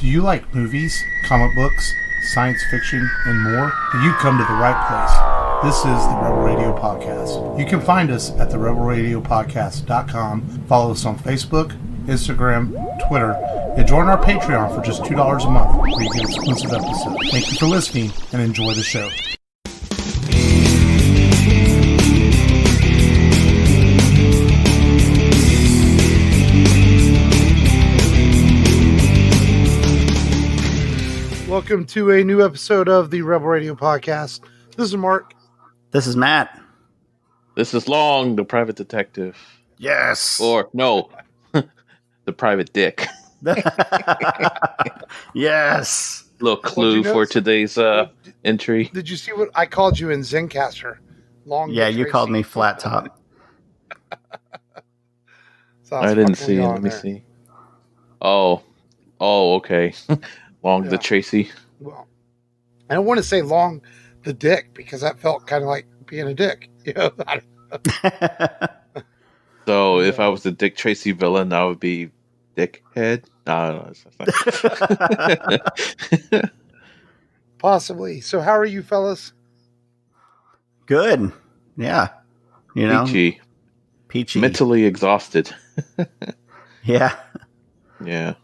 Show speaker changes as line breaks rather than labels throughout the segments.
Do you like movies, comic books, science fiction, and more? Then you've come to the right place. This is the Rebel Radio Podcast. You can find us at therebelradiopodcast.com. Follow us on Facebook, Instagram, Twitter, and join our Patreon for just $2 a month where you get exclusive episodes. Thank you for listening and enjoy the show. Welcome to a new episode of the Rebel Radio Podcast. This is Mark.
This is Matt.
This is Long, the private detective.
Yes.
Or, no, the private dick.
Yes.
Little clue for today's entry.
Did you see what I called you in Zencaster? Long.
Yeah, you called me Flat Top.
I didn't see it. Let me see. Oh, okay. Long the Tracy.
Well, I don't want to say Long the dick because that felt kind of like being a dick. You know?
So if I was the Dick Tracy villain, I would be Dickhead. No.
Possibly. So how are you fellas?
Good. Yeah. You know, Peachy.
Mentally exhausted.
Yeah.
Yeah.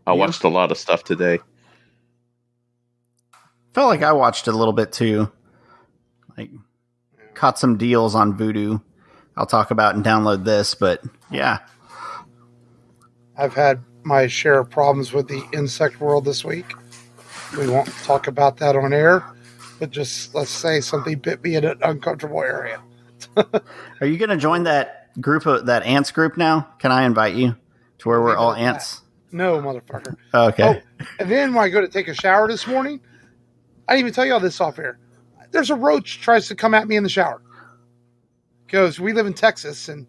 I watched a lot of stuff today.
Felt like I watched a little bit too. Like, caught some deals on Vudu. I'll talk about and download this, but yeah.
I've had my share of problems with the insect world this week. We won't talk about that on air, but just let's say something bit me in an uncomfortable area.
Are you going to join that group, that ants group now? Can I invite you to where we're all ants?
No, motherfucker.
Okay.
Oh, and then when I go to take a shower this morning, I didn't even tell you all this off air. There's a roach tries to come at me in the shower. Because we live in Texas, and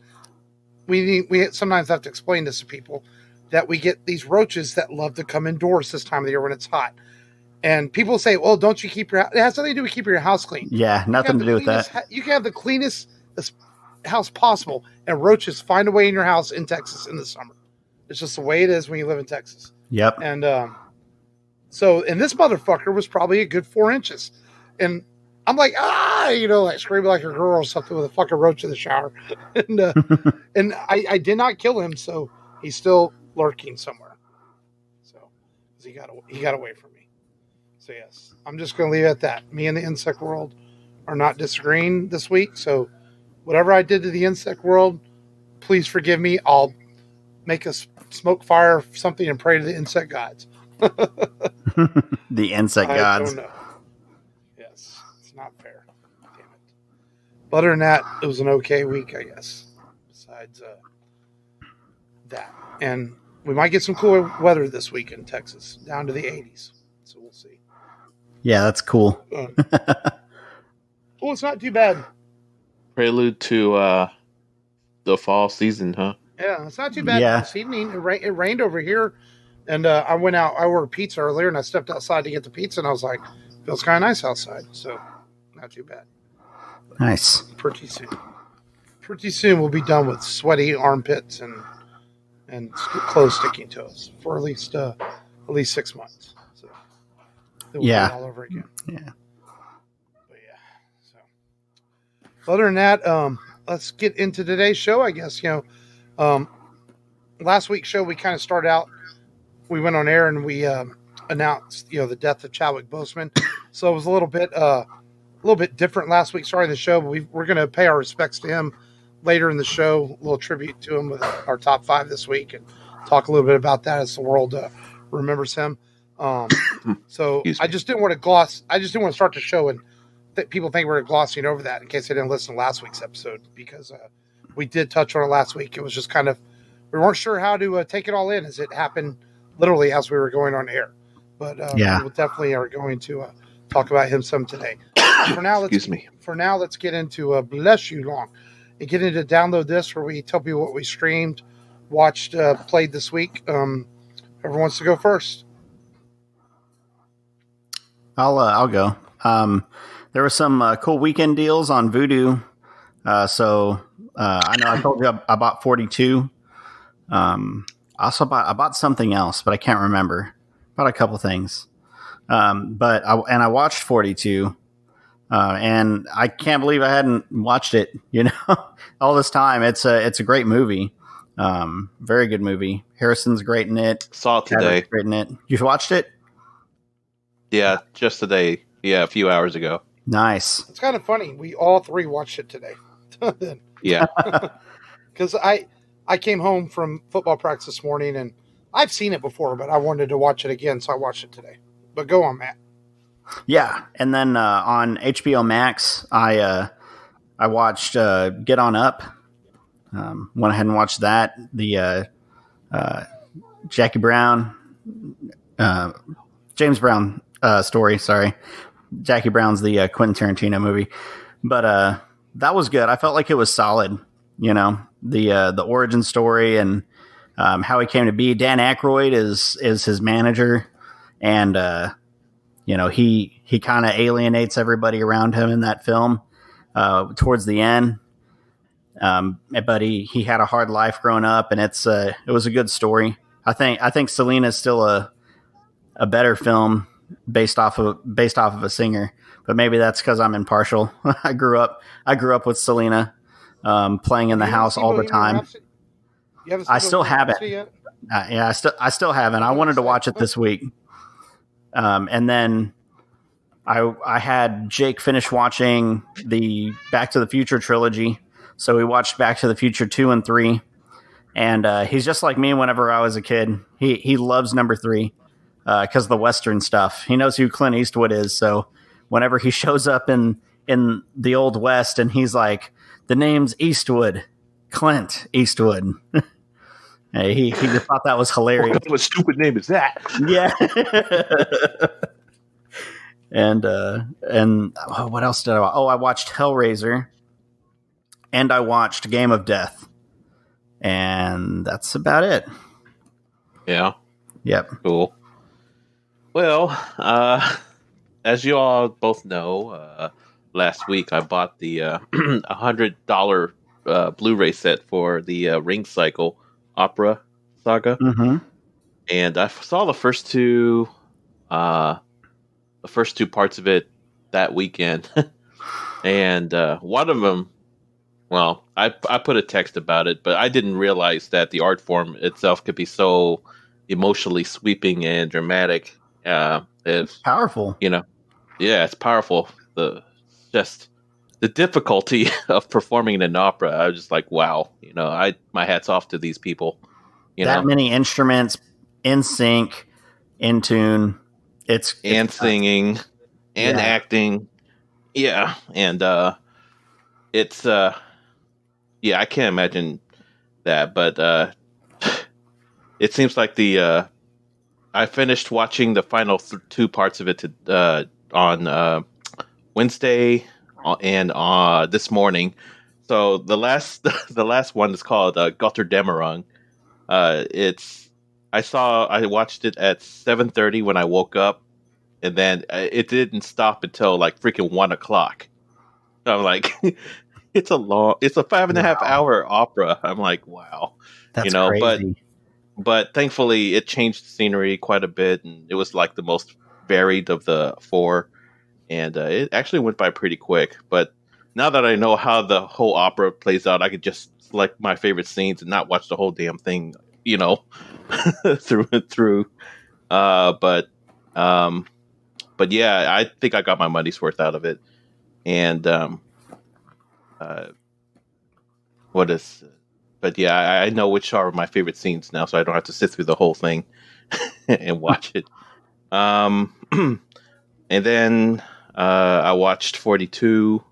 we sometimes have to explain this to people that we get these roaches that love to come indoors this time of the year when it's hot. And people say, well, don't you keep your house? It has nothing to do with keeping your house clean.
Yeah, nothing to do with that.
You can have the cleanest house possible, and roaches find a way in your house in Texas in the summer. It's just the way it is when you live in Texas.
Yep.
And and this motherfucker was probably a good 4 inches. And I'm like, like screaming like a girl or something with a fucking roach in the shower. And and I did not kill him, so he's still lurking somewhere. So he got away from me. So yes, I'm just going to leave it at that. Me and the insect world are not disagreeing this week. So whatever I did to the insect world, please forgive me. I'll make a smoke fire something and pray to the insect gods.
The insect gods.
I don't know. Yes, it's not fair. Damn it. But other than that, it was an okay week, I guess. Besides that. And we might get some cooler weather this week in Texas, down to the 80s. So we'll see.
Yeah, that's cool.
Well, it's not too bad.
Prelude to the fall season, huh?
Yeah, it's not too bad.
Yeah.
This evening, it rained over here. And I went out, I ordered pizza earlier, and I stepped outside to get the pizza, and I was like, feels kind of nice outside. So, not too bad.
Nice.
Pretty soon we'll be done with sweaty armpits and clothes sticking to us for at least 6 months. So, we'll
yeah.
do it all over again.
Yeah.
But yeah. So, other than that, let's get into today's show, I guess. Last week's show, we kind of started out. We went on air and we announced, the death of Chadwick Boseman. So it was a little bit different last week starting the show, but we're going to pay our respects to him later in the show. A little tribute to him with our top 5 this week and talk a little bit about that as the world remembers him. So I just didn't want to start the show and people think we're glossing over that in case they didn't listen to last week's episode because we did touch on it last week. It was just kind of, we weren't sure how to take it all in as it happened literally as we were going on air. But we definitely are going to talk about him some today. For now, let's get into Bless You Long and get into Download This, where we tell people what we streamed, watched, played this week. Whoever wants to go first.
I'll go. There were some cool weekend deals on Vudu. So I know I told you I bought 42. Also I bought something else, but I can't remember. about a couple things. But I watched 42, and I can't believe I hadn't watched it, all this time. It's a great movie. Very good movie. Harrison's great in it.
Saw it today.
Chadwick's great in it. You watched it?
Yeah, just today. Yeah, a few hours ago.
Nice.
It's kind of funny. We all three watched it today.
Yeah.
Because I came home from football practice this morning, and I've seen it before, but I wanted to watch it again, so I watched it today. But go on, Matt.
Yeah, and then on HBO Max, I watched Get On Up. Went ahead and watched that. The Jackie Brown, James Brown story. Sorry, Jackie Brown's the Quentin Tarantino movie, but that was good. I felt like it was solid. The origin story and how he came to be. Dan Aykroyd is his manager, and he kind of alienates everybody around him in that film towards the end. But he had a hard life growing up, and it was a good story. I think Selena is still a better film based off of a singer, but maybe that's because I'm impartial. I grew up with Selena playing in the house all the time. I still haven't. I still haven't. I wanted to watch it this week, and then I had Jake finish watching the Back to the Future trilogy. So we watched Back to the Future 2 and 3, and he's just like me whenever I was a kid. He loves number 3 because of the Western stuff. He knows who Clint Eastwood is, so whenever he shows up in the Old West and he's like, the name's Eastwood, Clint Eastwood. he just thought that was hilarious.
What stupid name is that?
Yeah. and what else did I watch? Oh, I watched Hellraiser. And I watched Game of Death. And that's about it.
Yeah.
Yep.
Cool. Well, as you all both know, last week I bought the $100 Blu-ray set for the Ring Cycle opera saga.
Mm-hmm.
And I saw the first two parts of it that weekend. And one of them, well, I put a text about it, but I didn't realize that the art form itself could be so emotionally sweeping and dramatic. It's
powerful.
Yeah, it's powerful. The difficulty of performing in an opera, I was just like, wow. My hat's off to these people.
Many instruments in sync, in tune. It's
singing and acting. Yeah, and it's yeah, I can't imagine that, but it seems like I finished watching the final 2 parts of it on Wednesday and this morning. So the last one is called Götterdämmerung. I watched it at 7:30 when I woke up, and then it didn't stop until like freaking 1 o'clock. So I'm like, it's a 5.5 hour opera. I'm like, wow,
that's crazy.
But thankfully it changed the scenery quite a bit, and it was like the most varied of the 4, and it actually went by pretty quick. But now that I know how the whole opera plays out, I could just select my favorite scenes and not watch the whole damn thing, through and through. But yeah, I think I got my money's worth out of it. And but yeah, I know which are my favorite scenes now, so I don't have to sit through the whole thing and watch it. And then I watched 42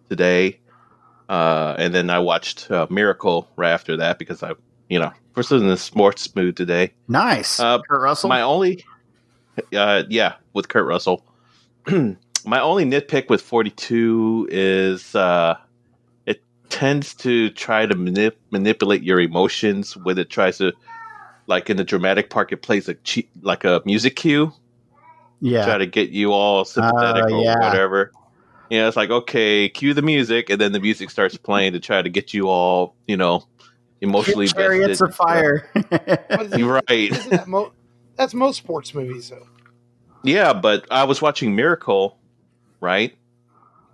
today, and then I watched Miracle right after that because we're still in the sports mood today.
Nice. Kurt Russell.
My only, with Kurt Russell. My only nitpick with 42 is it tends to try to manipulate your emotions when it tries to, like in the dramatic part, it plays like a music cue.
Yeah.
Try to get you all sympathetic or whatever. It's like, okay, cue the music, and then the music starts playing to try to get you all, emotionally
Chariots of Fire.
Right.
Isn't that's most sports movies, though.
Yeah, but I was watching Miracle, right?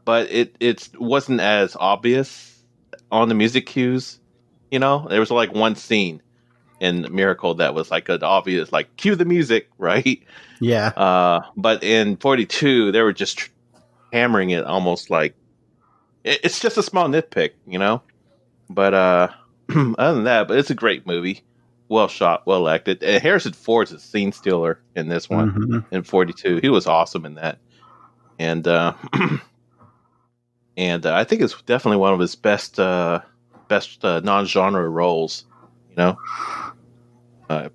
But it wasn't as obvious on the music cues. There was like one scene in Miracle that was like an obvious, like, cue the music, right?
Yeah.
But in 42, they were just hammering it almost like it's just a small nitpick, But other than that, but it's a great movie. Well shot, well acted. And Harrison Ford's a scene stealer in this one.
Mm-hmm.
In 42. He was awesome in that. And I think it's definitely one of his best non-genre roles, playing
I'll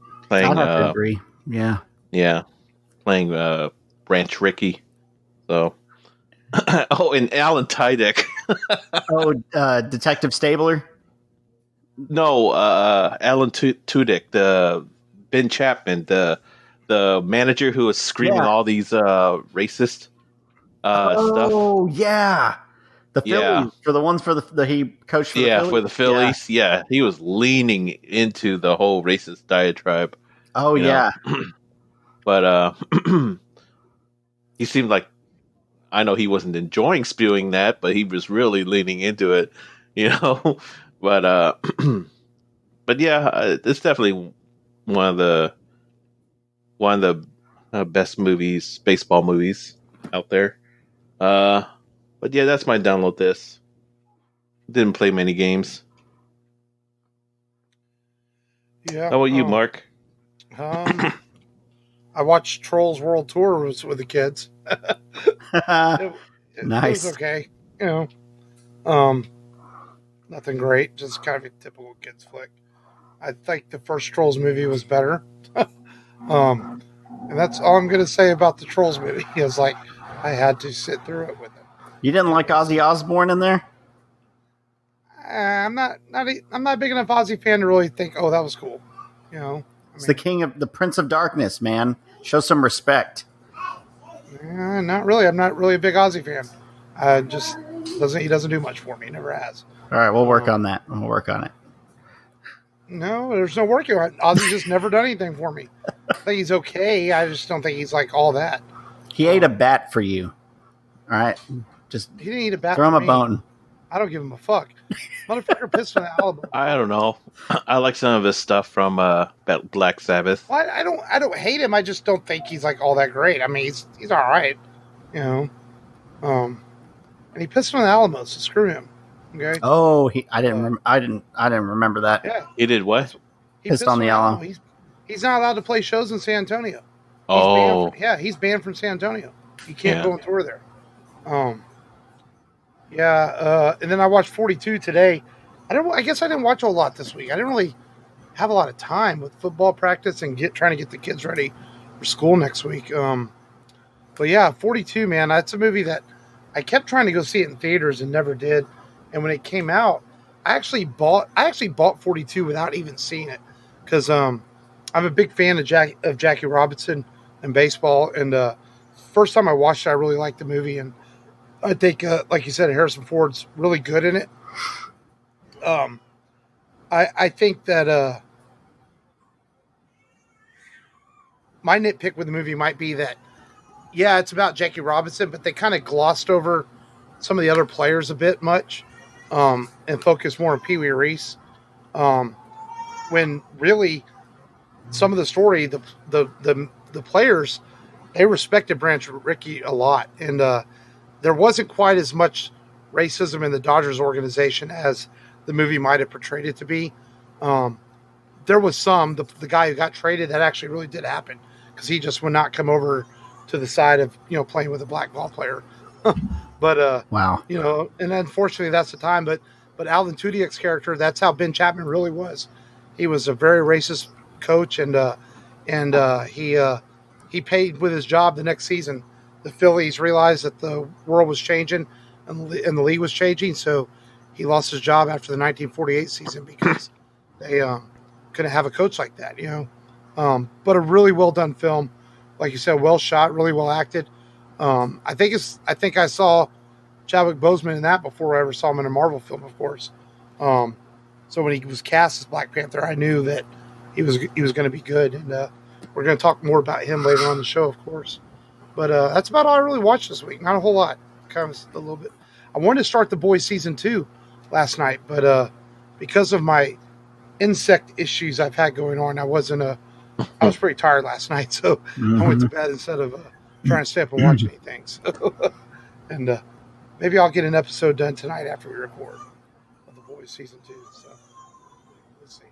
have to agree. Yeah.
Yeah. Playing Branch Rickey. So oh, and Alan Tudyk.
Detective Stabler?
No, Alan Tudyk, the Ben Chapman, the manager who was screaming all these racist stuff.
Oh, yeah. The Phillies, for the ones he coached for the Phillies?
For the Phillies. Yeah, he was leaning into the whole racist diatribe.
Oh, yeah.
But he seemed like, I know he wasn't enjoying spewing that, but he was really leaning into it, But but yeah, it's definitely one of the best movies, baseball movies out there. But yeah, that's my download this. Didn't play many games.
Yeah.
How about you, Mark?
I watched Trolls World Tour with the kids. It
Nice.
was okay. Nothing great. Just kind of a typical kids flick. I think the first Trolls movie was better. And that's all I'm going to say about the Trolls movie. Is like I had to sit through it with it.
You didn't like Ozzy Osbourne in there?
I'm not big enough Ozzy fan to really think, oh, that was cool.
It's the Prince of Darkness, man. Show some respect.
Not really. I'm not really a big Ozzy fan. He doesn't do much for me. Never has.
All right, we'll work on that. We'll work on it.
No, there's no working on it. Ozzy's just never done anything for me. I think he's okay. I just don't think he's like all that.
He ate a bat for you. All right? Just
he didn't eat a bat
throw him
for
a
me.
bone.
I don't give him a fuck. Motherfucker pissed on the Alabama.
I don't know. I like some of his stuff from Black Sabbath.
Well, I don't hate him. I just don't think he's like all that great. I mean, he's all right, And he pissed on the Alamo, so screw him. Okay.
Oh, I didn't remember that.
Yeah.
He did what?
He
pissed on the Alamo.
He's not allowed to play shows in San Antonio. He's banned from San Antonio. He can't go on tour there. And then I watched 42 today. I guess I didn't watch a lot this week. I didn't really have a lot of time with football practice and trying to get the kids ready for school next week. But yeah, 42, man, that's a movie that I kept trying to go see it in theaters and never did. And when it came out, I actually bought 42 without even seeing it because I'm a big fan of Jackie Robinson and baseball. And first time I watched it, I really liked the movie. And I think, like you said, Harrison Ford's really good in it. I think that my nitpick with the movie might be that, yeah, it's about Jackie Robinson, but they kind of glossed over some of the other players a bit much and focused more on Pee Wee Reese. When really some of the story, the players, they respected Branch Rickey a lot. And there wasn't quite as much racism in the Dodgers organization as the movie might have portrayed it to be. There was some, the guy who got traded, that actually really did happen because he just would not come over to the side of, playing with a black ball player. But,
wow.
And unfortunately that's the time, but Alvin Tudyk's character, that's how Ben Chapman really was. He was a very racist coach and he paid with his job the next season. The Phillies realized that the world was changing and the league was changing. So he lost his job after the 1948 season because they couldn't have a coach like that, But a really well done film. Like you said, well shot, really well acted. I think I saw Chadwick Boseman in that before I ever saw him in a Marvel film, of course. So when he was cast as Black Panther, I knew that he was going to be good. And we're going to talk more about him later on the show, of course. But that's about all I really watched this week. Not a whole lot. Kind of a little bit. I wanted to start The Boys season 2 last night, but because of my insect issues I've had going on, I was pretty tired last night, so I went to bed instead of trying to stay up and watch anything. So, and maybe I'll get an episode done tonight after we record of The Boys season 2. So let's see.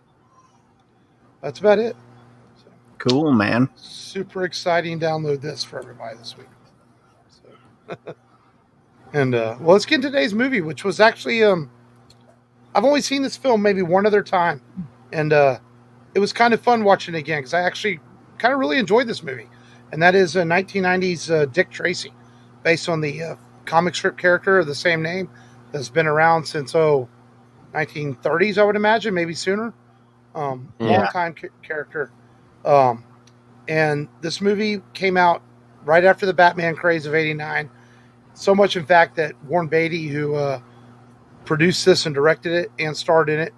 That's about it. So,
cool, man.
super exciting download this for everybody this week. So, and well, let's get into today's movie, which was actually I've only seen this film maybe one other time, and it was kind of fun watching it again because I actually kind of really enjoyed this movie, and that is a 1990s Dick Tracy, based on the comic strip character of the same name that's been around since 1930s, I would imagine, maybe sooner. Long time character. And this movie came out right after the Batman craze of '89. So much, in fact, that Warren Beatty, who produced this and directed it and starred in it,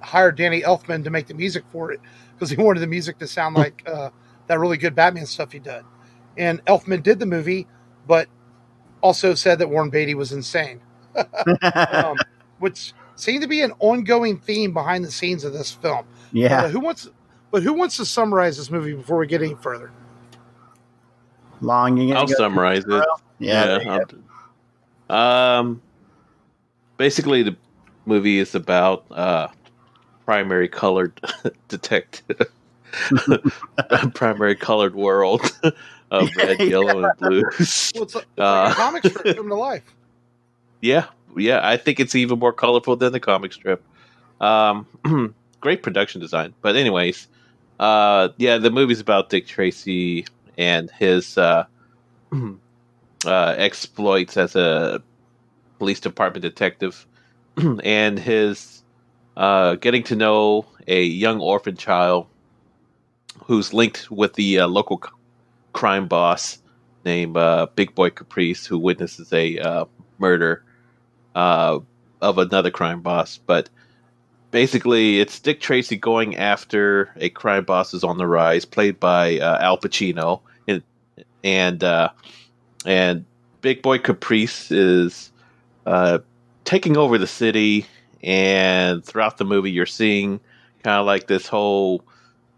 hired Danny Elfman to make the music for it because he wanted the music to sound like that really good Batman stuff he did. And Elfman did the movie, but also said that Warren Beatty was insane, which seemed to be an ongoing theme behind the scenes of this film.
Yeah.
Who wants to summarize this movie before we get any further?
I'll summarize it.
Yeah.
Basically, the movie is about primary colored detective, primary colored world of red, yellow, and blues.
Well, it's like a comic strip come to life.
Yeah. I think it's even more colorful than the comic strip. Great production design. But anyways, the movie's about Dick Tracy and his exploits as a police department detective and his getting to know a young orphan child who's linked with the local crime boss named Big Boy Caprice, who witnesses a murder of another crime boss. But basically, it's Dick Tracy going after a crime boss who's on the rise, played by Al Pacino, and Big Boy Caprice is taking over the city. And throughout the movie, you're seeing kind of like this whole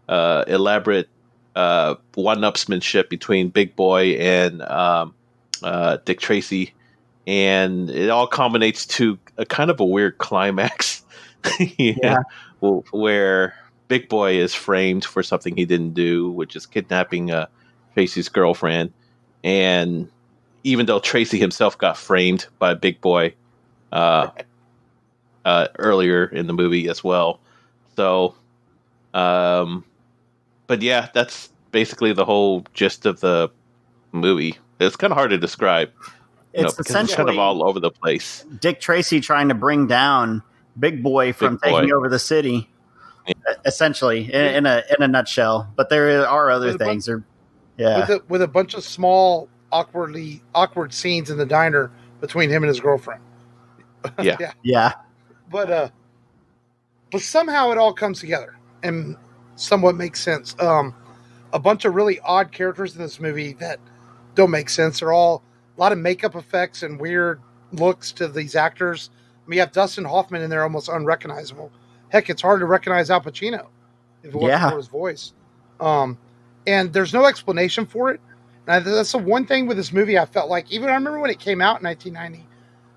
elaborate one-upsmanship between Big Boy and Dick Tracy, and it all culminates to a kind of a weird climax. Where Big Boy is framed for something he didn't do, which is kidnapping Tracy's girlfriend. And even though Tracy himself got framed by Big Boy earlier in the movie as well. So, but yeah, that's basically the whole gist of the movie. It's kind of hard to describe.
It's essentially
kind of all over the place.
Dick Tracy trying to bring down Big Boy from taking over the city, essentially, in a nutshell. But there are other things.
With a bunch of small, awkward scenes in the diner between him and his girlfriend.
Yeah.
But somehow it all comes together and somewhat makes sense. A bunch of really odd characters in this movie that don't make sense. They're all a lot of makeup effects and weird looks to these actors. We have Dustin Hoffman in there, almost unrecognizable. Heck, it's hard to recognize Al Pacino if it wasn't for his voice. And there's no explanation for it. And that's the one thing with this movie I felt like, even I remember when it came out in 1990,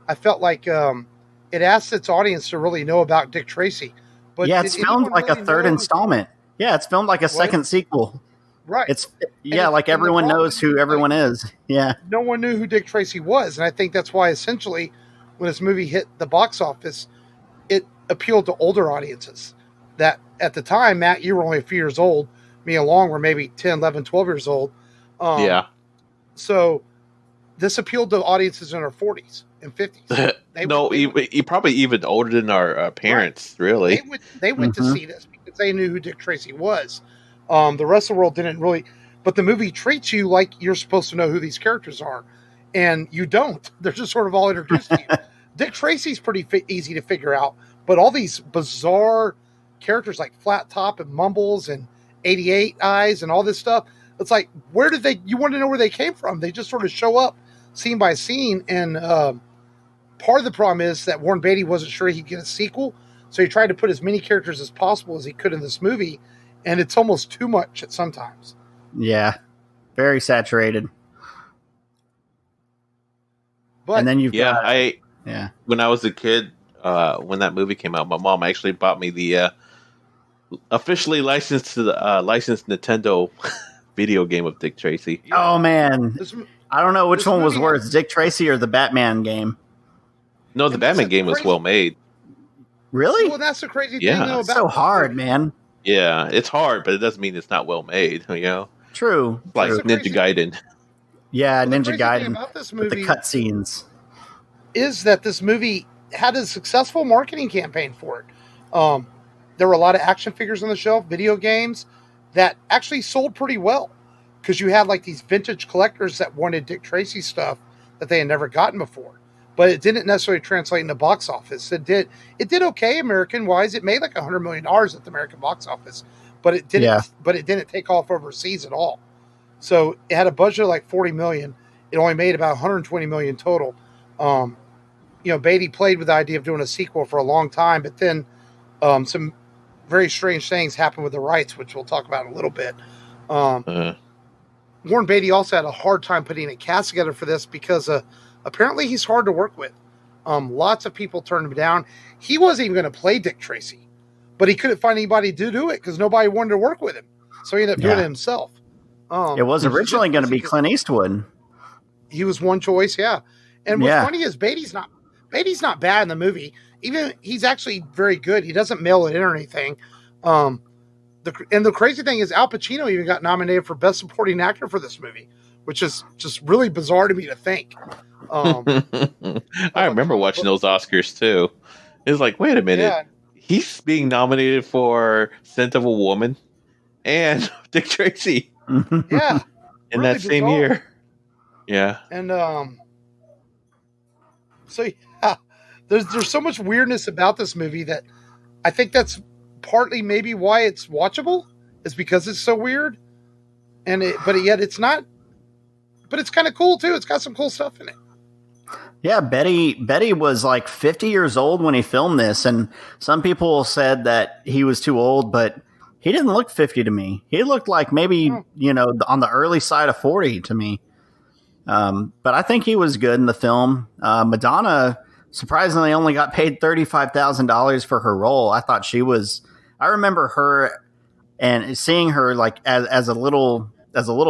I felt like it asked its audience to really know about Dick Tracy. But
it's filmed like really a third installment. Yeah, it's filmed like a second sequel.
Right.
It's like everyone knows who everyone is. Yeah.
No one knew who Dick Tracy was. And I think that's why essentially when this movie hit the box office, it appealed to older audiences that at the time, Matt, you were only a few years old. Me and Long were maybe 10, 11, 12 years old. So this appealed to audiences in their 40s and 50s.
He probably even older than our parents, really.
They went to see this because they knew who Dick Tracy was. The rest of the world didn't really. But the movie treats you like you're supposed to know who these characters are. And you don't. They're just sort of all introduced to you. Dick Tracy's pretty easy to figure out. But all these bizarre characters like Flat Top and Mumbles and 88 eyes and all this stuff. It's like, you want to know where they came from. They just sort of show up scene by scene. And part of the problem is that Warren Beatty wasn't sure he'd get a sequel. So he tried to put as many characters as possible as he could in this movie. And it's almost too much at sometimes.
Yeah. Very saturated.
But,
and then you've got...
When I was a kid, when that movie came out, my mom actually bought me the officially licensed Nintendo video game of Dick Tracy.
Oh, man. I don't know which one was worse, Dick Tracy or the Batman game.
No, the Batman game was well made.
Really?
Well, that's the crazy thing, though.
It's so hard, man.
Yeah, it's hard, but it doesn't mean it's not well made, you know?
True.
Like Ninja Gaiden.
Yeah, Ninja Gaiden.
About this movie
with the cutscenes
is that this movie had a successful marketing campaign for it. There were a lot of action figures on the shelf, video games that actually sold pretty well because you had like these vintage collectors that wanted Dick Tracy stuff that they had never gotten before. But it didn't necessarily translate in the box office. It did okay American wise. It made like $100 million at the American box office, but it didn't. Yeah. But it didn't take off overseas at all. So it had a budget of like $40 million. It only made about $120 million total. Beatty played with the idea of doing a sequel for a long time, but then some very strange things happened with the rights, which we'll talk about in a little bit. Warren Beatty also had a hard time putting a cast together for this because apparently he's hard to work with. Lots of people turned him down. He wasn't even going to play Dick Tracy, but he couldn't find anybody to do it because nobody wanted to work with him. So he ended up doing it himself.
It was originally going to be Clint Eastwood. He
was one choice, yeah. And what's funny is Beatty's not bad in the movie. Even he's actually very good. He doesn't mail it in or anything. The crazy thing is Al Pacino even got nominated for Best Supporting Actor for this movie, which is just really bizarre to me to think.
I remember watching those Oscars too. It's like, wait a minute. Yeah. He's being nominated for Scent of a Woman and Dick Tracy.
Yeah.
In really that same bizarre. Year. Yeah.
And so yeah, there's so much weirdness about this movie that I think that's partly maybe why it's watchable is because it's so weird. But yet it's not. But it's kind of cool too. It's got some cool stuff in it.
Yeah, Beatty was like 50 years old when he filmed this, and some people said that he was too old, but he didn't look 50 to me. He looked like maybe, on the early side of 40 to me. But I think he was good in the film. Madonna surprisingly only got paid $35,000 for her role. I thought I remember her and seeing her like as a little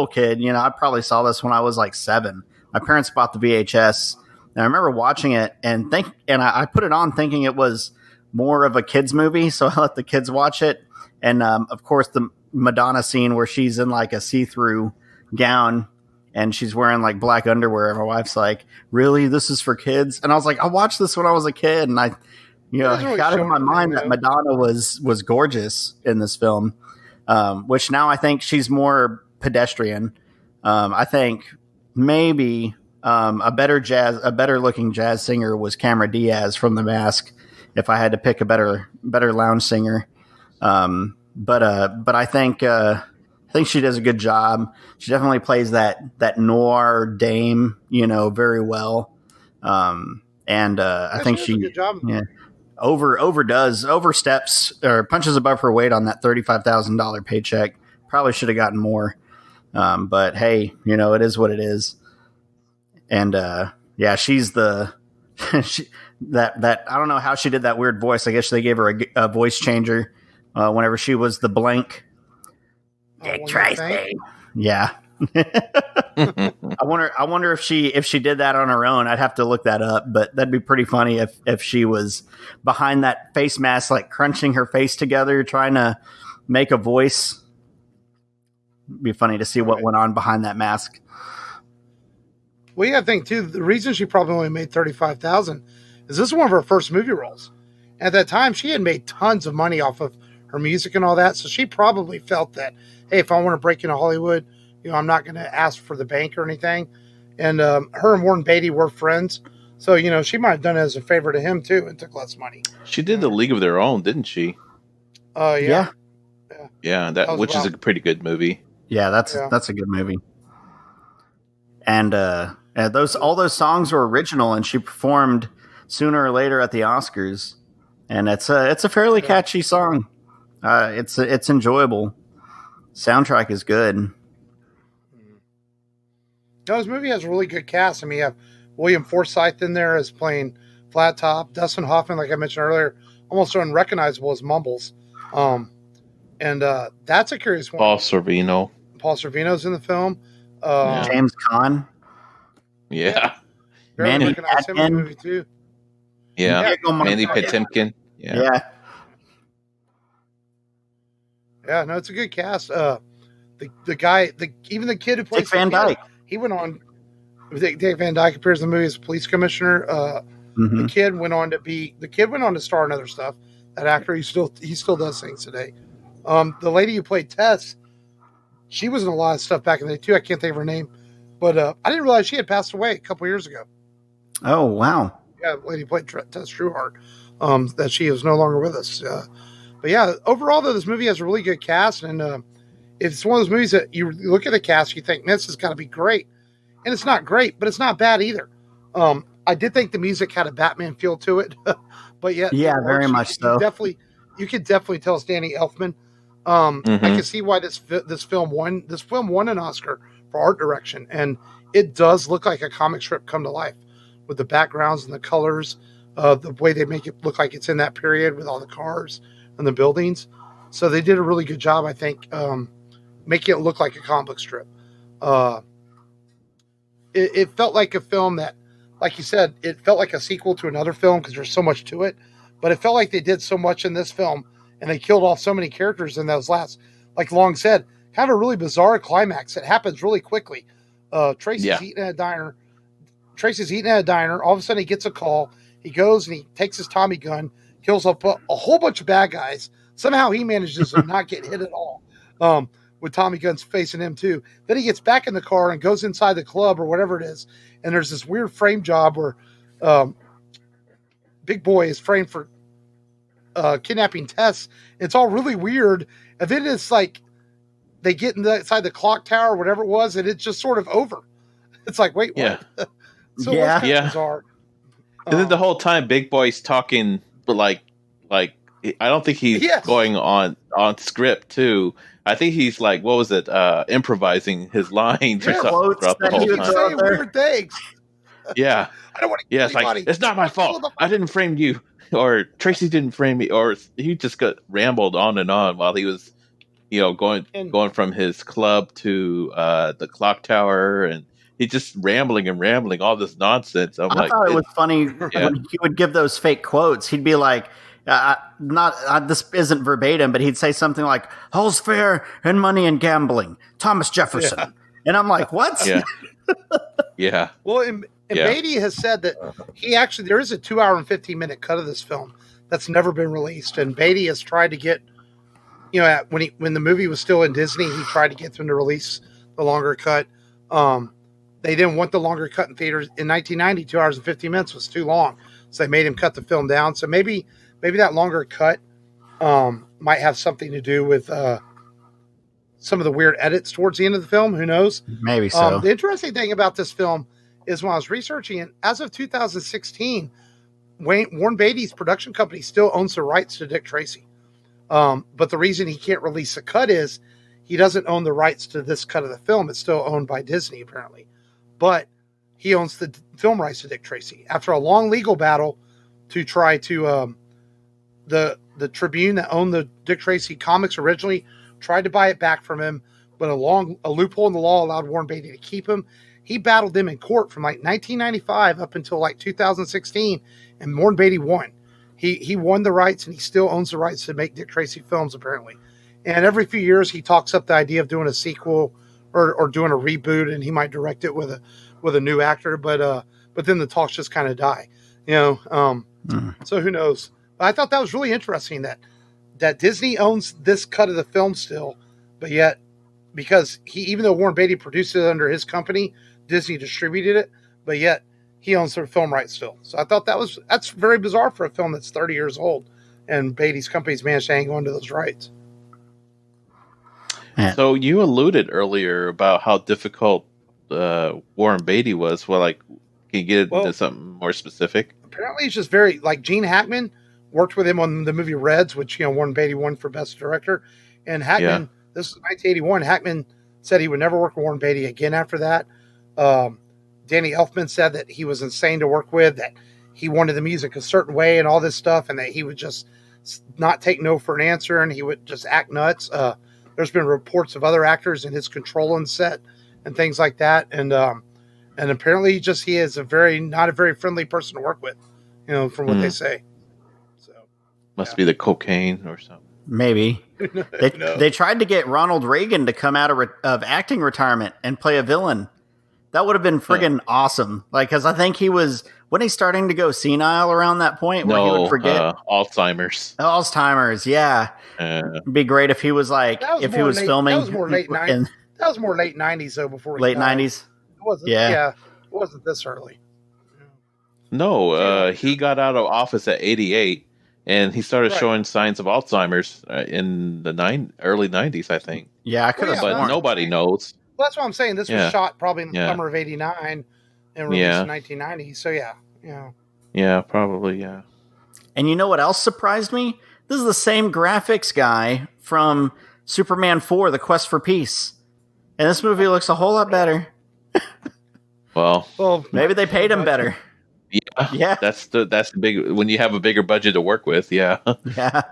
kid. I probably saw this when I was like 7. My parents bought the VHS, and I remember watching it and I put it on thinking it was more of a kids movie, so I let the kids watch it. And of course, the Madonna scene where she's in like a see-through gown and she's wearing like black underwear. And my wife's like, "Really? This is for kids?" And I was like, "I watched this when I was a kid," and I got it in my mind that Madonna was gorgeous in this film, which now I think she's more pedestrian. I think maybe a better looking jazz singer was Cameron Diaz from The Mask. If I had to pick a better lounge singer, but I think she does a good job. She definitely plays that noir dame, very well. I think she oversteps or punches above her weight on that $35,000 paycheck. Probably should have gotten more. But hey, it is what it is. And she's the that I don't know how she did that weird voice. I guess they gave her a voice changer whenever she was the blank. Dick Tracy. Yeah. I wonder if she did that on her own. I'd have to look that up, but that'd be pretty funny if she was behind that face mask, like crunching her face together, trying to make a voice. It'd be funny to see what went on behind that mask.
Well, yeah, I think too, the reason she probably only made $35,000 is this is one of her first movie roles. At that time, she had made tons of money off of her music and all that. So she probably felt that, hey, if I want to break into Hollywood, I'm not going to ask for the bank or anything. And her and Warren Beatty were friends. So, she might have done it as a favor to him too and took less money.
She did The League of Their Own, didn't she?
Yeah.
Yeah,
That was
which is a
about
pretty good movie.
Yeah, that's a good movie. And all those songs were original, and she performed sooner or later at the Oscars. And it's a fairly catchy song. It's enjoyable. Soundtrack is good.
No, this movie has a really good cast. I mean, you have William Forsythe in there as playing Flat Top. Dustin Hoffman, like I mentioned earlier, almost unrecognizable as Mumbles. And that's a curious one.
Paul Sorvino.
Paul Sorvino's in the film.
James Caan.
Yeah.
Barely recognize him in the movie, too.
Yeah. Mandy Patinkin.
Yeah.
Yeah, no, it's a good cast. The guy, even the kid who plays
Dick Van Dyke.
He went on. Dick Van Dyke appears in the movie as police commissioner. The kid went on to star in other stuff. That actor, he still does things today. The lady who played Tess, she was in a lot of stuff back in the day too. I can't think of her name, but I didn't realize she had passed away a couple years ago.
Oh wow!
Yeah, the lady who played Tess Trueheart. That she is no longer with us. But yeah, overall though, this movie has a really good cast, and it's one of those movies that you look at the cast, you think, man, this has got to be great. And it's not great, but it's not bad either. I did think the music had a Batman feel to it, but yet,
very much so.
You could definitely tell it's Danny Elfman. I can see why this film won. This film won an Oscar for art direction, and it does look like a comic strip come to life with the backgrounds and the colors, the way they make it look like it's in that period with all the cars and the buildings. So they did a really good job, I think, making it look like a comic book strip. It felt like a film that, like you said, it felt like a sequel to another film because there's so much to it. But it felt like they did so much in this film, and they killed off so many characters in those last, like Long said, kind of a really bizarre climax. It happens really quickly. Tracy's eating at a diner. All of a sudden, he gets a call. He goes and he takes his Tommy gun, kills up a whole bunch of bad guys. Somehow he manages to not get hit at all. With Tommy guns facing him too. Then he gets back in the car and goes inside the club or whatever it is. And there's this weird frame job where Big Boy is framed for kidnapping Tess. It's all really weird. And then it's like they get inside the clock tower or whatever it was, and it's just sort of over. It's like, wait, what? So it's kind of bizarre.
And then the whole time Big Boy's talking, but like I don't think he's going on script too. I think he's like, what was it? Improvising his lines or something throughout the whole time.
Saying weird things.
Yeah.
I don't want to
it's like, it's not my fault. I didn't frame you. Or Tracy didn't frame me. Or he just got rambled on and on while he was, going from his club to the clock tower, and he's just rambling all this nonsense. I
thought it was funny when he would give those fake quotes. He'd be like, this isn't verbatim, but he'd say something like, "All's fair in money and gambling, Thomas Jefferson." Yeah. And I'm like, what?
Yeah. Yeah.
Well, and Beatty has said that there is a 2 hour and 15-minute cut of this film that's never been released. And Beatty has tried to get, when the movie was still in Disney, he tried to get them to release the longer cut. They didn't want the longer cut in theaters. In 1990, 2 hours and 15 minutes was too long. So they made him cut the film down. So maybe that longer cut might have something to do with some of the weird edits towards the end of the film. Who knows?
Maybe so.
The interesting thing about this film is when I was researching it, as of 2016, Warren Beatty's production company still owns the rights to Dick Tracy. But the reason he can't release the cut is he doesn't own the rights to this cut of the film. It's still owned by Disney, apparently. But he owns the film rights to Dick Tracy. After a long legal battle to try to... The Tribune that owned the Dick Tracy comics originally tried to buy it back from him, but a loophole in the law allowed Warren Beatty to keep him. He battled them in court from like 1995 up until like 2016, and Warren Beatty won. He won the rights, and he still owns the rights to make Dick Tracy films, apparently. And every few years, he talks up the idea of doing a sequel or doing a reboot, and he might direct it with a new actor. But then the talks just kind of die, So who knows? But I thought that was really interesting that Disney owns this cut of the film still, but yet because even though Warren Beatty produced it under his company, Disney distributed it, but yet he owns their film rights still. So I thought that's very bizarre for a film that's 30 years old, and Beatty's company's managed to hang on to those rights.
So you alluded earlier about how difficult Warren Beatty was. Well, like, can you get into something more specific?
Apparently, it's just very like Gene Hackman worked with him on the movie Reds, which Warren Beatty won for Best Director, and Hackman. This was 1981. Hackman said he would never work with Warren Beatty again after that. Danny Elfman said that he was insane to work with, that he wanted the music a certain way and all this stuff, and that he would just not take no for an answer, and he would just act nuts. There's been reports of other actors in his control on set and things like that, and apparently he is not a very friendly person to work with, from what they say. So
must be the cocaine or something.
Maybe they tried to get Ronald Reagan to come out of acting retirement and play a villain. That would have been friggin' awesome. Like, because I think wasn't he starting to go senile around that point where he would forget Alzheimer's? Yeah, it'd be great if he was like he was filming.
That was more late 90s. That was more late 90s though. Before
late 90s.
It wasn't. Yeah, it wasn't this early.
No, he got out of office at 88, and he started showing signs of Alzheimer's in the early 90s, I think.
Yeah, I could have,
but nobody knows.
Well, that's what I'm saying. This was shot probably in the summer of '89 and released in 1990. So
yeah,
probably, yeah.
And you know what else surprised me? This is the same graphics guy from Superman 4: The Quest for Peace, and this movie looks a whole lot better.
Well,
maybe they paid him better. Yeah.
That's the big when you have a bigger budget to work with. Yeah,
yeah.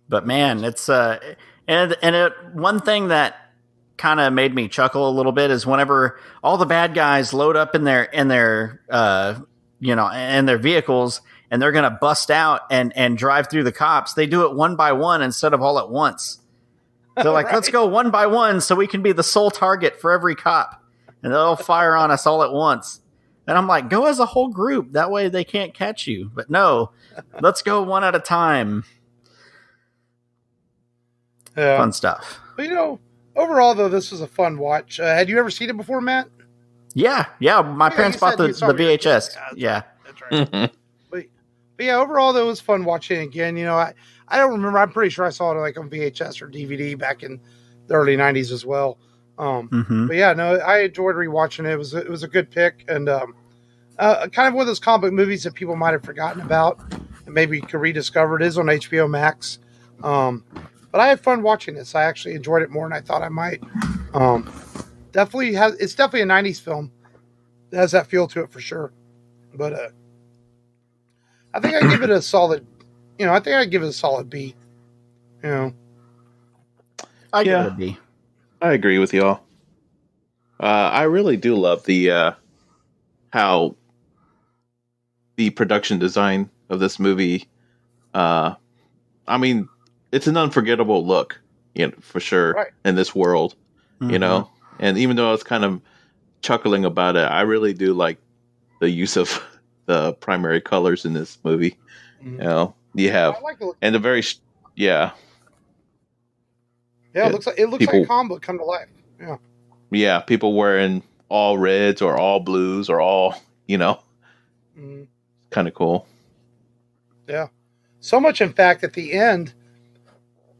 But man, it's one thing that kind of made me chuckle a little bit is whenever all the bad guys load up in their vehicles and they're going to bust out and drive through the cops, they do it one by one instead of all at once. They're like, let's go one by one so we can be the sole target for every cop, and they'll fire on us all at once. And I'm like, go as a whole group. That way they can't catch you. But no, let's go one at a time.
Yeah.
Fun stuff.
But overall though, this was a fun watch. Had you ever seen it before, Matt?
Yeah. My parents bought the VHS.
Yeah, that's right. but yeah, overall though, it was fun watching it again. I don't remember. I'm pretty sure I saw it like on VHS or DVD back in the early '90s as well. But yeah, no, I enjoyed rewatching it. It was a good pick, and kind of one of those comic book movies that people might have forgotten about and maybe could rediscover. It is on HBO Max. But I had fun watching this. I actually enjoyed it more than I thought I might. It's definitely a '90s film. It has that feel to it for sure. But I think I'd give it a solid. I'd give it a solid B.
I give it a B.
I agree with y'all. I really do love the how the production design of this movie. I mean, it's an unforgettable look, for sure, in this world, And even though I was kind of chuckling about it, I really do like the use of the primary colors in this movie.
Mm-hmm.
You have and the very
Yeah, it looks like a comic book come to life. Yeah.
Yeah, people wearing all reds or all blues or all, kind of cool.
Yeah. So much, in fact, at the end,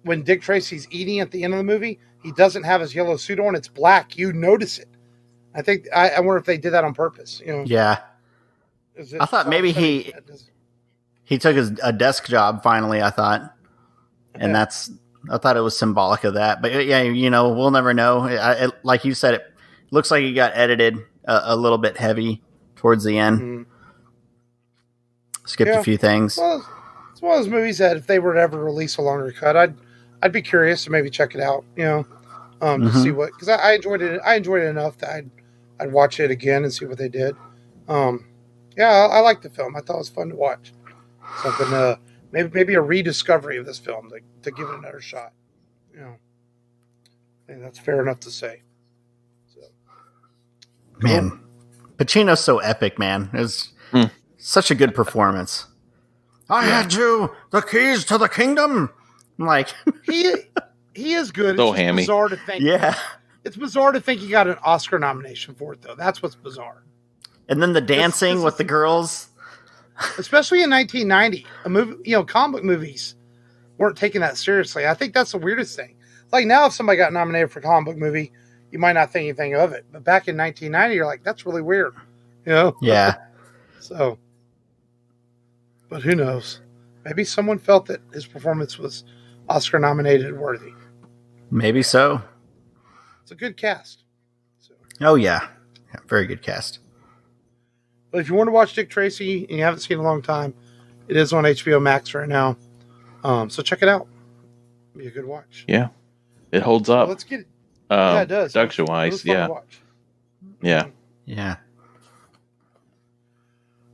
when Dick Tracy's eating at the end of the movie, he doesn't have his yellow suit on. It's black. You notice it. I wonder if they did that on purpose.
Yeah. I thought maybe he took a desk job finally, I thought. And I thought it was symbolic of that. But yeah, we'll never know. Like you said, it looks like it got edited a little bit heavy towards the end.
Mm-hmm.
Skipped a few things.
Well, it's one of those movies that if they were to ever release a longer cut, I'd be curious to maybe check it out, to see what, because I enjoyed it. I enjoyed it enough that I'd watch it again and see what they did. I liked the film. I thought it was fun to watch. Something, maybe a rediscovery of this film to give it another shot. I think that's fair enough to say. So,
man, Pacino's so epic, man. It was such a good performance. I had you the keys to the kingdom. I'm like,
he is good.
So
it's
hammy.
Bizarre to think.
Yeah,
it's bizarre to think he got an Oscar nomination for it, though. That's what's bizarre.
And then the dancing with the girls,
especially in 1990, a movie, comic book movies, weren't taking that seriously. I think that's the weirdest thing. Like now, if somebody got nominated for a comic book movie, you might not think anything of it. But back in 1990, you're like, that's really weird, you know?
Yeah.
So, but who knows? Maybe someone felt that his performance was Oscar nominated worthy.
Maybe so.
It's a good cast. So.
Oh, yeah. Very good cast.
But if you want to watch Dick Tracy and you haven't seen it in a long time, it is on HBO Max right now. So check it out. It'll be a good watch.
Yeah. It holds up.
Well, let's get it. Yeah, it does.
Production-wise, yeah. Yeah.
Yeah.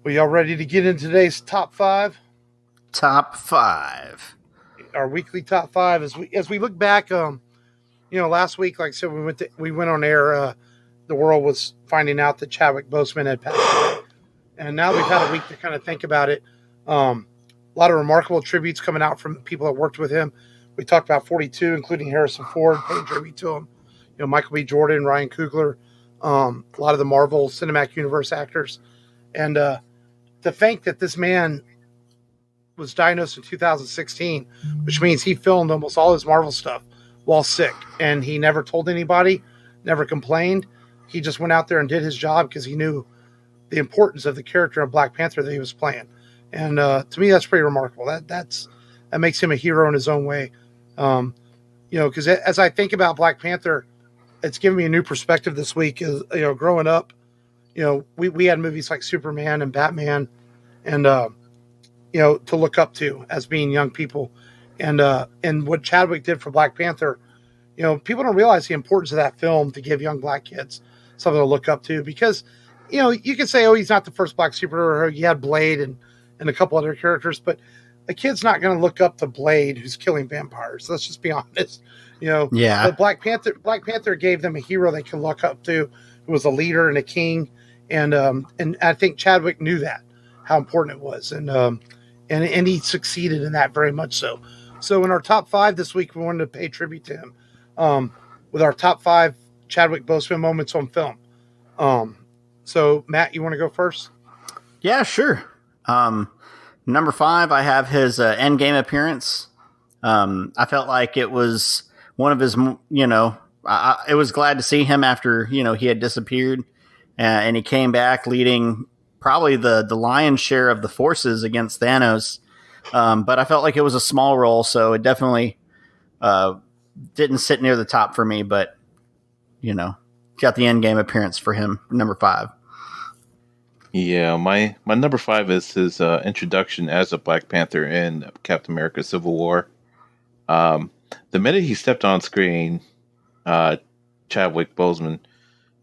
Well, y'all ready to get into today's top 5?
Top 5.
Our weekly top 5 as we look back. Last week, like I said, we went on air. The world was finding out that Chadwick Boseman had passed away, and now we've had a week to kind of think about it. A lot of remarkable tributes coming out from people that worked with him. We talked about 42, including Harrison Ford, paying tribute to him. Michael B. Jordan, Ryan Coogler, a lot of the Marvel Cinematic Universe actors, and to think that this man was diagnosed in 2016, which means he filmed almost all his Marvel stuff while sick, and he never told anybody, never complained. He just went out there and did his job because he knew the importance of the character of Black Panther that he was playing. And to me, that's pretty remarkable. That makes him a hero in his own way. Because as I think about Black Panther, it's given me a new perspective this week. Growing up, we had movies like Superman and Batman, and to look up to as being young people, and what Chadwick did for Black Panther. People don't realize the importance of that film to give young black kids something to look up to, because you can say, oh, he's not the first black superhero. You had Blade and a couple other characters, but a kid's not going to look up to Blade, who's killing vampires. Let's just be honest.
Yeah.
But Black Panther gave them a hero they could look up to, who was a leader and a king, and I think Chadwick knew that, how important it was, and he succeeded in that very much so. So in our top 5 this week, we wanted to pay tribute to him with our top 5 Chadwick Boseman moments on film. So Matt, you want to go first?
Yeah, sure. Number 5, I have his Endgame appearance. I felt like it was one of his, it was glad to see him after, he had disappeared, and he came back leading probably the lion's share of the forces against Thanos. But I felt like it was a small role, so it definitely didn't sit near the top for me, but, got the Endgame appearance for him, number 5.
Yeah, my number 5 is his introduction as a Black Panther in Captain America: Civil War. The minute he stepped on screen, Chadwick Boseman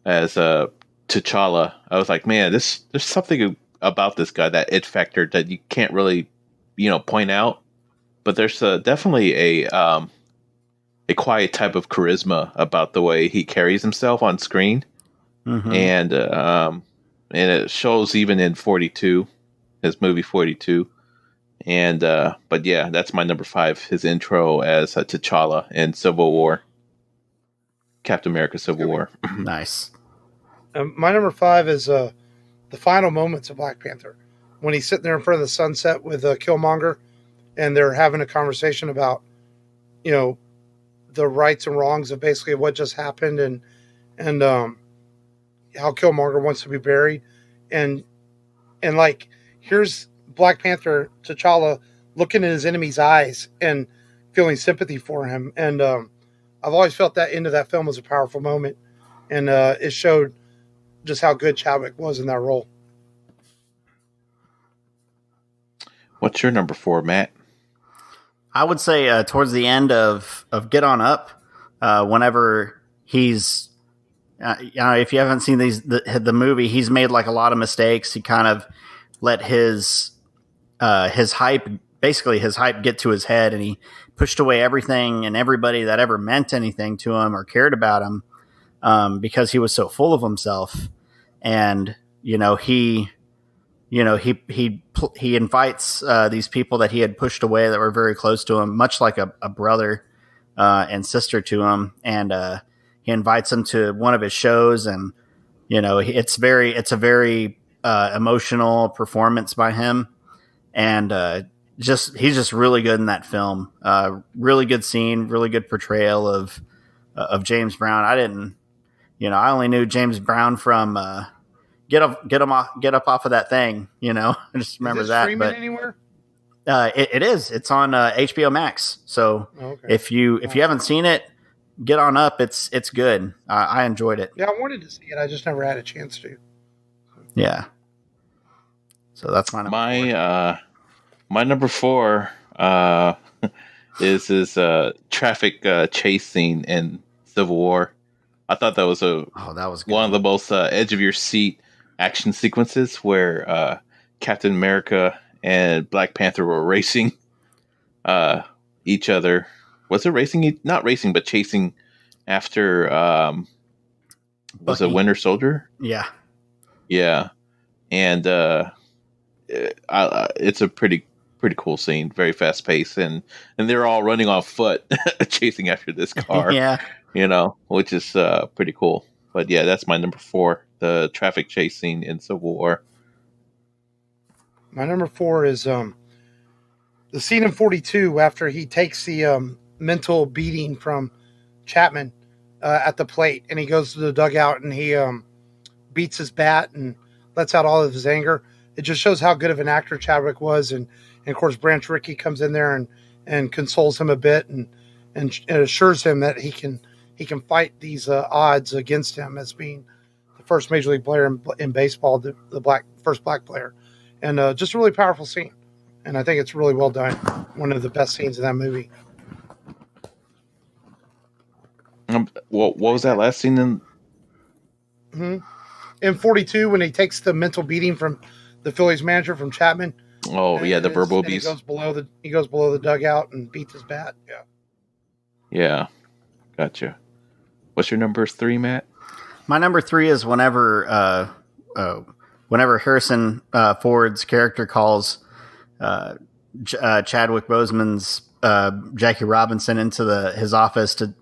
as T'Challa, I was like, man, there's something about this guy, that it factor that you can't really, point out. But there's definitely a quiet type of charisma about the way he carries himself on screen, and it shows even in 42, his movie 42. And but yeah, that's my number 5, his intro as T'Challa in Civil War, Captain America: Civil War.
Nice.
My number 5 is the final moments of Black Panther, when he's sitting there in front of the sunset with Killmonger, and they're having a conversation about, the rights and wrongs of basically what just happened, and how Killmonger wants to be buried, and like, here's Black Panther T'Challa looking in his enemy's eyes and feeling sympathy for him, and I've always felt that end of that film was a powerful moment, and it showed just how good Chadwick was in that role.
What's your number 4, Matt?
I would say towards the end of Get On Up, whenever he's, if you haven't seen the movie, he's made like a lot of mistakes. He kind of let his hype get to his head, and he pushed away everything and everybody that ever meant anything to him or cared about him, because he was so full of himself. And he invites these people that he had pushed away that were very close to him, much like a brother and sister to him, and he invites them to one of his shows, and it's a very emotional performance by him, and he's just really good in that film. Really good scene, really good portrayal of James Brown. I only knew James Brown from get up off of that thing. I just remember
Is it
that.
streaming
But
anywhere?
it is. It's on HBO Max. So
Okay.
if you haven't seen it, get on up. It's good. I enjoyed it.
Yeah, I wanted to see it. I just never had a chance to.
Yeah. So that's my number four.
My number four is this traffic chase scene in Civil War. I thought that was
that was good.
one of the most edge of your seat action sequences where Captain America and Black Panther were racing each other. Was it racing? Not racing, but chasing after was it Winter Soldier?
Yeah.
Yeah. And it's a pretty cool scene, very fast paced, and they're all running on foot chasing after this car.
Yeah.
Which is pretty cool. But yeah, that's my number four, the traffic chase scene in Civil War.
My number four is the scene in 42 after he takes the mental beating from Chapman at the plate, and he goes to the dugout and he beats his bat and lets out all of his anger. It just shows how good of an actor Chadwick was, and of course Branch Rickey comes in there and consoles him a bit and assures him that he can fight these odds against him as being the first major league player in baseball, the first black player, and just a really powerful scene. And I think it's really well done. One of the best scenes in that movie.
What was that last scene in?
Mm-hmm. In 42, when he takes the mental beating from the Phillies manager from Chapman.
Oh yeah, the verbal abuse.
He goes below the dugout and beats his bat. Yeah.
Yeah, gotcha. What's your number three, Matt?
My number three is whenever Harrison Ford's character calls Chadwick Boseman's Jackie Robinson into his office to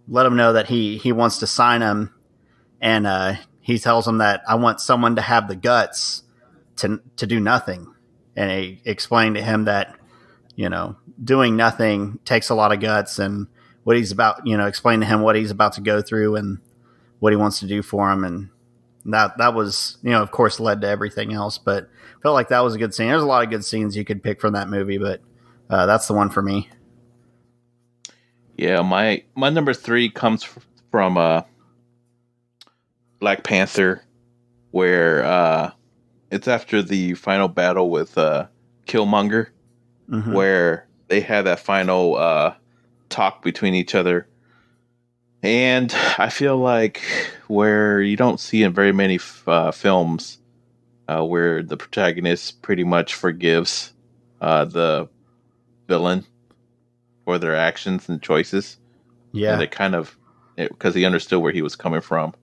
let him know that he wants to sign him, and he tells him that I want someone to have the guts to do nothing, and he explained to him that doing nothing takes a lot of guts, and what he's about, explain to him what he's about to go through and what he wants to do for him, and that was, of course, led to everything else, but felt like that was a good scene. There's a lot of good scenes you could pick from that movie, but that's the one for me.
Yeah, my number three comes from Black Panther, where it's after the final battle with Killmonger,
mm-hmm.
where they had that final talk between each other. And I feel like where you don't see in very many films where the protagonist pretty much forgives the villain for their actions and choices.
Yeah.
And it kind of, because he understood where he was coming from.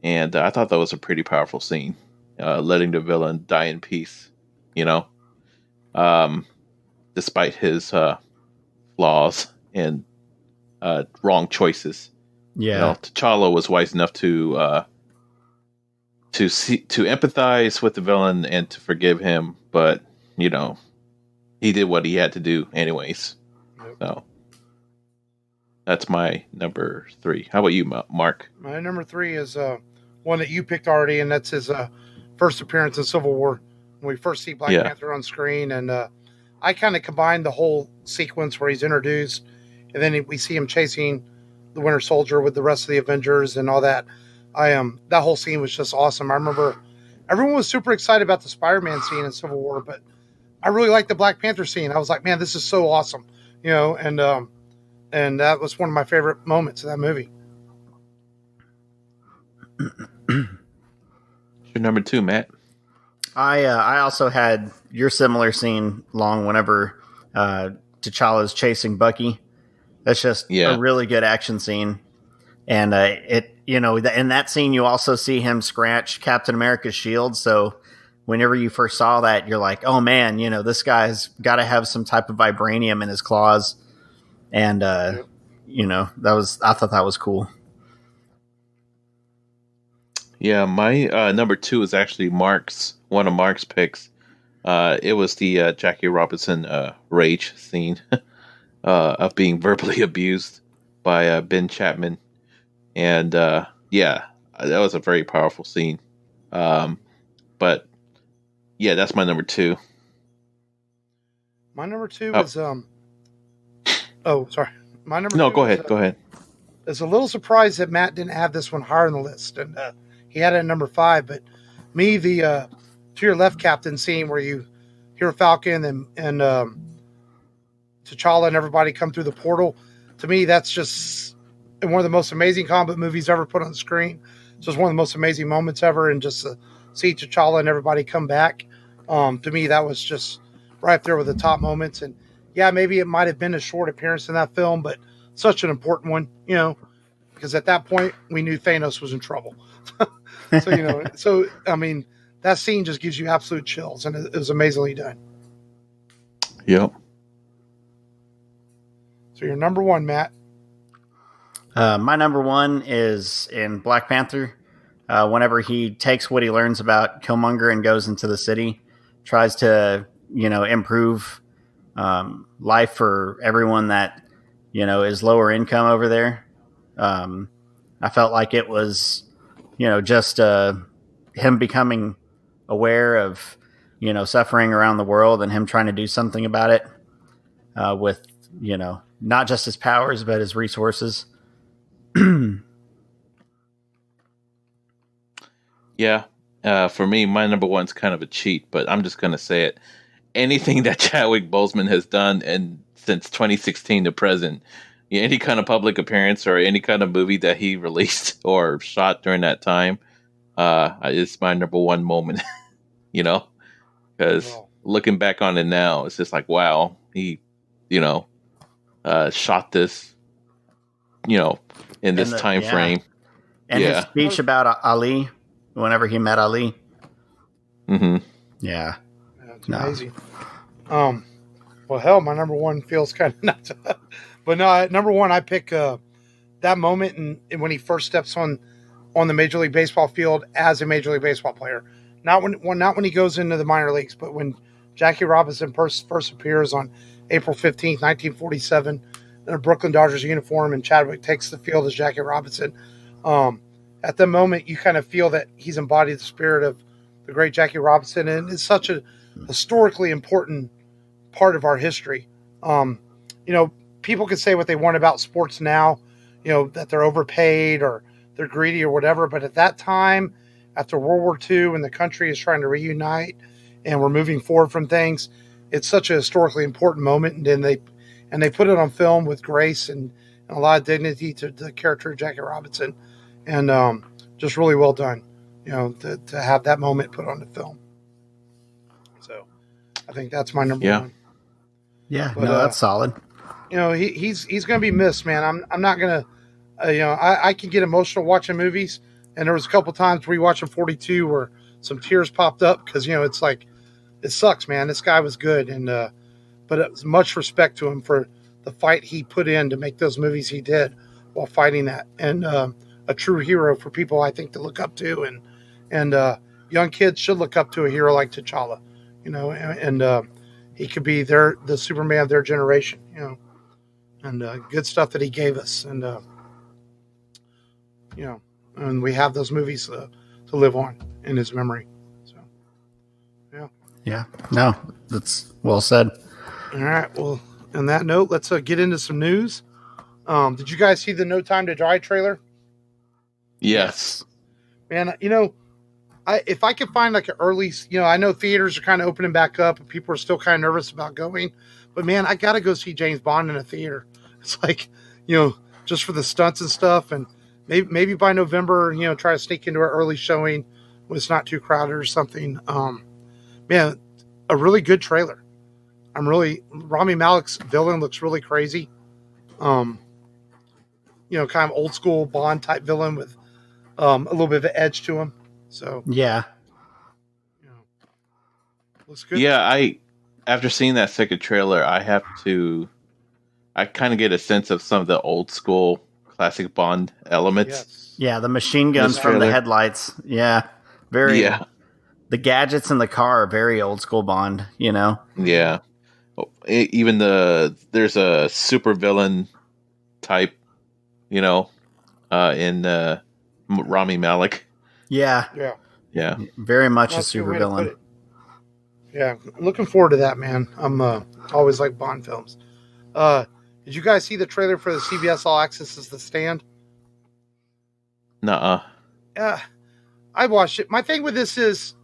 And I thought that was a pretty powerful scene, letting the villain die in peace, despite his flaws and wrong choices.
Yeah,
T'Challa was wise enough to empathize with the villain and to forgive him, but he did what he had to do anyways.
Yep.
So that's my number three. How about you, Mark?
My number three is one that you picked already, and that's his first appearance in Civil War when we first see Black Panther on screen, and I kind of combined the whole sequence where he's introduced, and then we see him chasing the Winter Soldier with the rest of the Avengers and all that. That whole scene was just awesome. I remember everyone was super excited about the Spider-Man scene in Civil War, but I really liked the Black Panther scene. I was like, man, this is so awesome, and that was one of my favorite moments of that movie.
Your number two, Matt.
I also had your similar scene whenever T'Challa's chasing Bucky. That's just a really good action scene. And in that scene, you also see him scratch Captain America's shield. So whenever you first saw that, you're like, oh man, this guy's got to have some type of vibranium in his claws. And, I thought that was cool.
Yeah, my number two is actually one of Mark's picks, It was the Jackie Robinson rage scene of being verbally abused by Ben Chapman, and yeah, that was a very powerful scene. But yeah, that's my number 2.
My number 2 is Oh, sorry. My number
No,
2
go
is,
ahead. Go ahead.
is a little surprised that Matt didn't have this one higher on the list, and he had it at number 5. But me, the to your left, Captain scene where you hear Falcon and T'Challa and everybody come through the portal. To me, that's just one of the most amazing comic movies ever put on the screen. It's just one of the most amazing moments ever, and just to see T'Challa and everybody come back. To me, that was just right up there with the top moments. And yeah, maybe it might have been a short appearance in that film, but such an important one, because at that point we knew Thanos was in trouble. So I mean, that scene just gives you absolute chills, and it was amazingly done.
Yep.
So your number 1, Matt.
My number 1 is in Black Panther. Whenever he takes what he learns about Killmonger and goes into the city, tries to, improve life for everyone that, is lower income over there. I felt like it was, just him becoming aware of, suffering around the world and him trying to do something about it with, not just his powers, but his resources.
Yeah. For me, my number 1's kind of a cheat, but I'm just going to say it. Anything that Chadwick Boseman has done since 2016 to present, any kind of public appearance or any kind of movie that he released or shot during that time, it's my number 1 moment, because looking back on it now, it's just like, wow, he, shot this, in this time frame.
And his speech about Ali, whenever he met Ali.
Mm-hmm.
Yeah.
It's amazing. Well, hell, my number 1 feels kind of nuts. But no, at number 1, I pick that moment and when he first steps on the Major League Baseball field as a Major League Baseball player. Not when he goes into the minor leagues, but when Jackie Robinson first appears on April 15th, 1947, in a Brooklyn Dodgers uniform, and Chadwick takes the field as Jackie Robinson. At the moment, you kind of feel that he's embodied the spirit of the great Jackie Robinson, and it's such a historically important part of our history. People can say what they want about sports now, that they're overpaid or they're greedy or whatever, but at that time, after World War II, when the country is trying to reunite and we're moving forward from things, it's such a historically important moment, and they put it on film with grace and a lot of dignity to the character of Jackie Robinson, and just really well done, to have that moment put on the film. So I think that's my number 1.
Yeah, but, that's solid.
He's going to be missed, man. I'm not going to, I can get emotional watching movies, and there was a couple times rewatching 42 where some tears popped up because, it's like, it sucks, man. This guy was good, and but it was much respect to him for the fight he put in to make those movies he did while fighting that, and a true hero for people, I think, to look up to, and young kids should look up to a hero like T'Challa, and he could be the Superman of their generation, and good stuff that he gave us, and and we have those movies to live on in his memory. So,
yeah, no, that's well said.
All right, well, on that note, let's get into some news. Did you guys see the No Time to Die trailer?
Yes.
Man, if I could find like an early, I know theaters are kind of opening back up and people are still kind of nervous about going, but man, I got to go see James Bond in a theater. It's like, just for the stunts and stuff, and maybe by November, try to sneak into an early showing when it's not too crowded or something. Man, a really good trailer. Rami Malek's villain looks really crazy. Kind of old school Bond type villain with a little bit of an edge to him. So
yeah,
looks good.
Yeah, after seeing that second trailer, I kind of get a sense of some of the old school classic Bond elements.
Yes.
Yeah, the machine guns from the headlights. Yeah, very the gadgets in the car are very old school Bond, you know?
Yeah. Even there's a super villain type, you know, in Rami Malek.
Yeah.
Yeah.
Yeah.
Very much
That's
a
a good
super
way to put
villain.
it. Yeah, I'm looking forward to that, man. I'm always like Bond films. Did you guys see the trailer for the CBS All Access's The Stand?
Nuh-uh.
I watched it. My thing with this is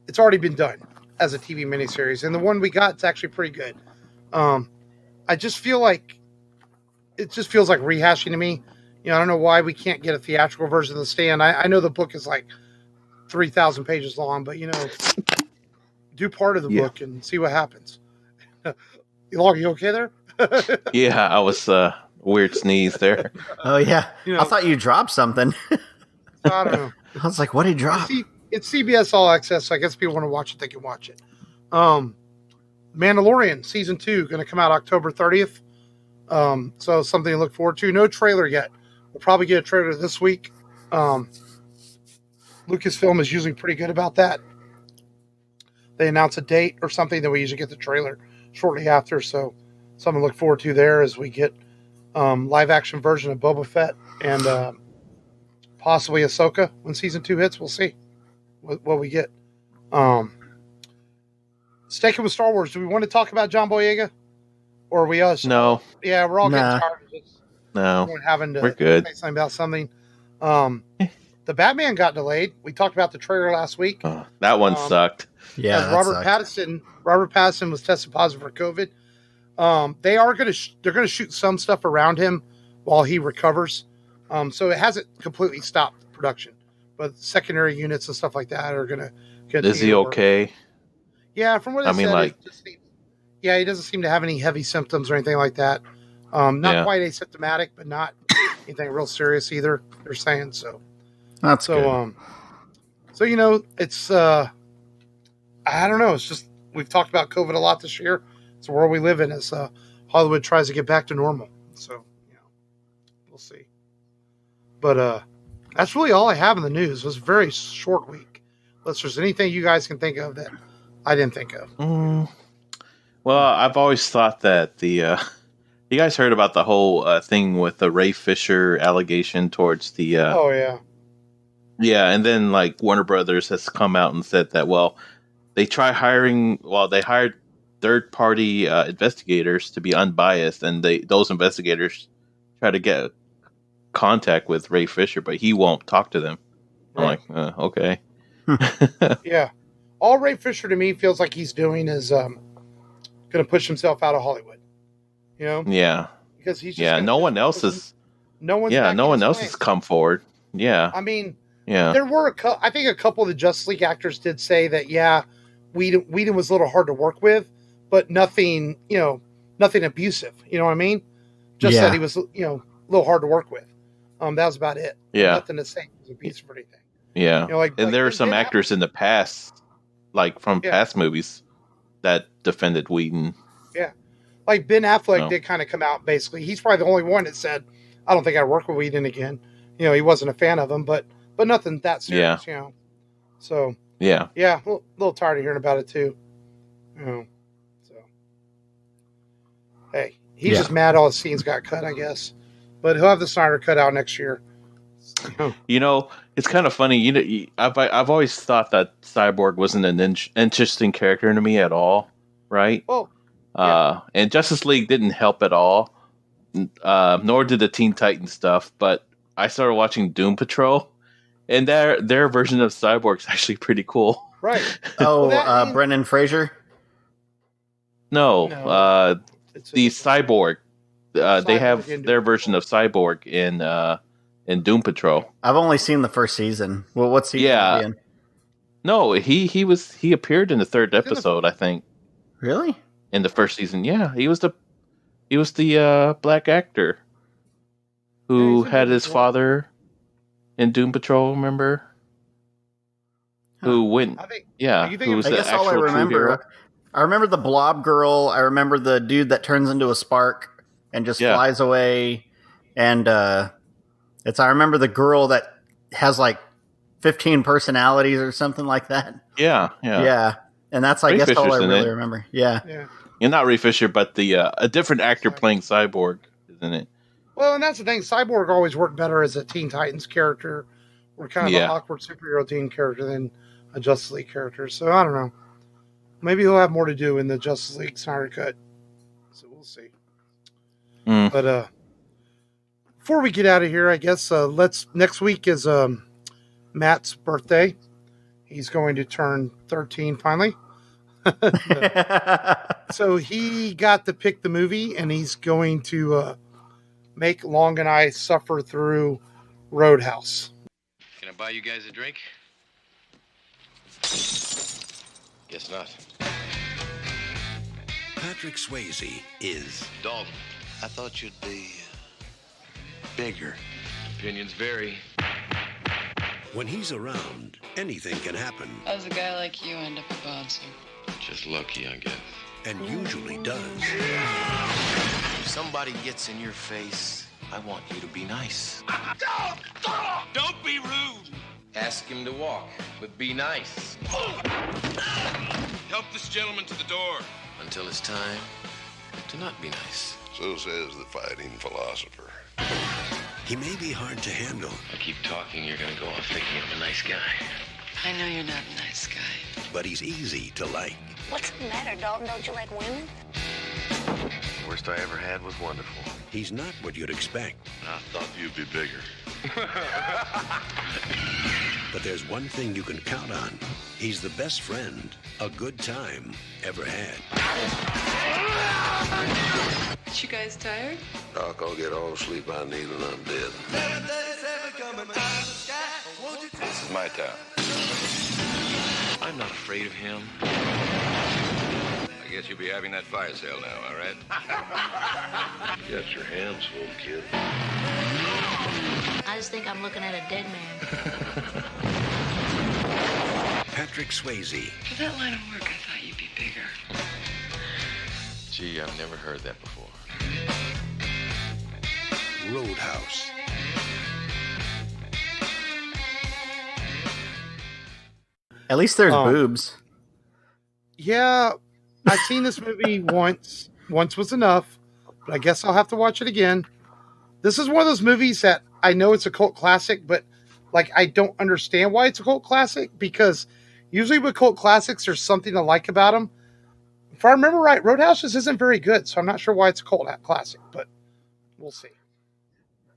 it's already been done as a TV miniseries, and the one we got is actually pretty good. I just feel like it just feels like rehashing to me. You know, I don't know why we can't get a theatrical version of The Stand. I know the book is like 3,000 pages long, but, you know, do part of the book and see what happens. You okay there?
Yeah, I was weird sneeze there.
Oh, yeah.
You know,
I thought you dropped something.
I don't know.
I was like, what did he drop?
It's CBS All Access, so I guess if people want to watch it, they can watch it. Mandalorian Season 2 going to come out October 30th. So something to look forward to. No trailer yet. We'll probably get a trailer this week. Lucasfilm is usually pretty good about that. They announce a date or something, then we usually get the trailer shortly after. So something to look forward to there as we get live action version of Boba Fett and possibly Ahsoka when Season 2 hits. We'll see what we get. Sticking with Star Wars, do we want to talk about John Boyega? Or are we us?
No.
Yeah, we're all getting tired of just having to
we're good.
say something about something. The Batman got delayed. We talked about the trailer last week.
That one sucked.
Yeah,
Robert Pattinson was tested positive for COVID. They're gonna shoot some stuff around him while he recovers. So it hasn't completely stopped production, but secondary units and stuff like that are gonna get.
Is he okay?
Yeah, from what he he doesn't seem to have any heavy symptoms or anything like that. Not quite asymptomatic, but not anything real serious either. They're saying so.
That's good.
So you know, it's I don't know. It's just we've talked about COVID a lot this year. It's the world we live in as Hollywood tries to get back to normal. So you know, we'll see. But that's really all I have in the news. It was a very short week. Unless there's anything you guys can think of that I didn't think of.
Well, I've always thought that you guys heard about the whole thing with the Ray Fisher allegation towards the.
Oh yeah.
Yeah, and then like Warner Brothers has come out and said that they hired third-party investigators to be unbiased, and those investigators try to get contact with Ray Fisher, but he won't talk to them. Right. I'm like, okay.
Yeah. All Ray Fisher to me feels like he's doing is going to push himself out of Hollywood. You know?
Yeah.
Because he's just
no one else has come forward. Yeah.
I mean,
yeah.
There were I think a couple of the Justice League actors did say that Whedon was a little hard to work with, but nothing abusive. You know what I mean? Just that he was, a little hard to work with. That was about it.
Yeah.
Nothing to say was abusive or anything.
Yeah.
You know,
and there are some actors in the past, like from past movies, that defended Whedon.
Yeah. Like Ben Affleck did kind of come out basically. He's probably the only one that said, I don't think I'd work with Whedon again. You know, he wasn't a fan of him, but nothing that serious, you know. So yeah, a little tired of hearing about it too. You know, so hey, he's just mad all his scenes got cut, I guess. But he'll have the Snyder cut out next year.
You know, it's kind of funny. You know, I've always thought that Cyborg wasn't an interesting character to me at all, right?
Well,
and Justice League didn't help at all, nor did the Teen Titans stuff. But I started watching Doom Patrol, and their version of Cyborg is actually pretty cool.
Right.
Brendan Fraser?
No. The Cyborg. They have their version of Cyborg in Doom Patrol.
I've only seen the first season. Well, what season?
Yeah. No, he appeared in the third episode, I think.
Really?
In the first season, yeah, he was the black actor who had his father in Doom Patrol. Remember? Who went? Who was the actual
all I remember.
hero.
I remember the Blob Girl. I remember the dude that turns into a spark and just flies away. And I remember the girl that has like 15 personalities or something like that.
Yeah.
And that's, I
Ray
guess,
Fisher's
all I
in
really
it.
remember. Yeah.
You're not Ray Fisher, but the a different actor playing Cyborg, isn't it?
Well, and that's the thing. Cyborg always worked better as a Teen Titans character, or kind of an awkward superhero teen character than a Justice League character. So I don't know. Maybe he'll have more to do in the Justice League Snyder Cut. So we'll see. But before we get out of here, I guess next week is Matt's birthday. He's going to turn 13 finally. So he got to pick the movie, and he's going to make Long and I suffer through Roadhouse.
Can I buy you guys a drink? Guess not.
Patrick Swayze is
Dalton.
I thought you'd be bigger.
Opinions vary.
When he's around, anything can happen.
How does a guy like you end up a bouncer?
Just lucky, I guess.
And usually does.
If somebody gets in your face, I want you to be nice.
Don't be rude.
Ask him to walk, but be nice.
Help this gentleman to the door.
Until it's time to not be nice.
So says the fighting philosopher.
He may be hard to handle.
I keep talking, you're gonna go off thinking I'm a nice guy.
I know you're not a nice guy.
But he's easy to like.
What's the matter, Dalton? Don't you like women?
The worst I ever had was wonderful.
He's not what you'd expect.
I thought you'd be bigger.
But there's one thing you can count on. He's the best friend a good time ever had.
You guys tired?
Doc, I'll get all the sleep I need when I'm dead.
This is my town. I'm not afraid of him.
I guess you'll be having that fire sale now, all right? You got your hands full, kid.
I just think I'm looking at a dead man.
Patrick Swayze.
For that line of work, I thought you'd be bigger.
Gee, I've never heard that before.
Roadhouse.
At least there's boobs.
Yeah, I've seen this movie once. Once was enough, but I guess I'll have to watch it again. This is one of those movies that I know it's a cult classic, but like I don't understand why it's a cult classic, because usually with cult classics, there's something to like about them. If I remember right, Roadhouse just isn't very good, so I'm not sure why it's a cult classic, but we'll see.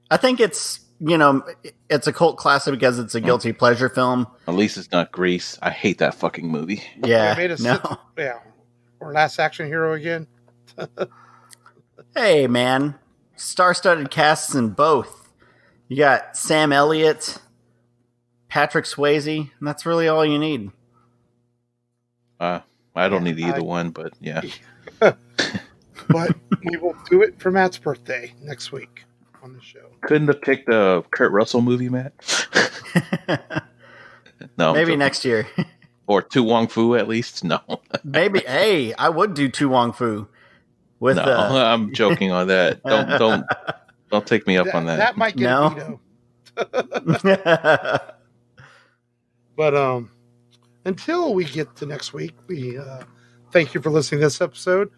I think it's a cult classic because it's a guilty pleasure film.
At least it's not Grease. I hate that fucking movie.
Yeah,
or Last Action Hero again.
Hey, man. Star-studded casts in both. You got Sam Elliott, Patrick Swayze, and that's really all you need.
I don't need either one, but yeah.
But we will do it for Matt's birthday next week on the show.
Couldn't have picked a Kurt Russell movie, Matt? No,
maybe next year.
Or Tu Wong Fu, at least. No,
maybe. Hey, I would do Tu Wong Fu. With
I'm joking on that. Don't take me up on that.
That might get a veto. But until we get to next week, we thank you for listening to this episode.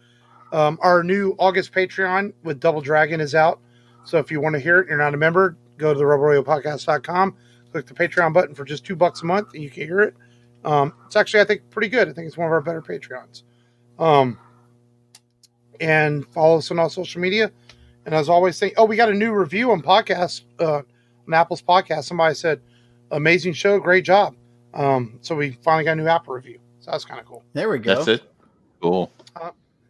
Our new August Patreon with Double Dragon is out. So if you want to hear it and you're not a member, go to the RebelRadioPodcast.com, click the Patreon button for just $2 a month, and you can hear it. It's actually, I think, pretty good. I think it's one of our better Patreons. And follow us on all social media. And as always, we got a new review on podcast, on Apple's podcast. Somebody said, amazing show, great job. So we finally got a new Apple review. So that's kind of cool.
There we go.
That's it. Cool.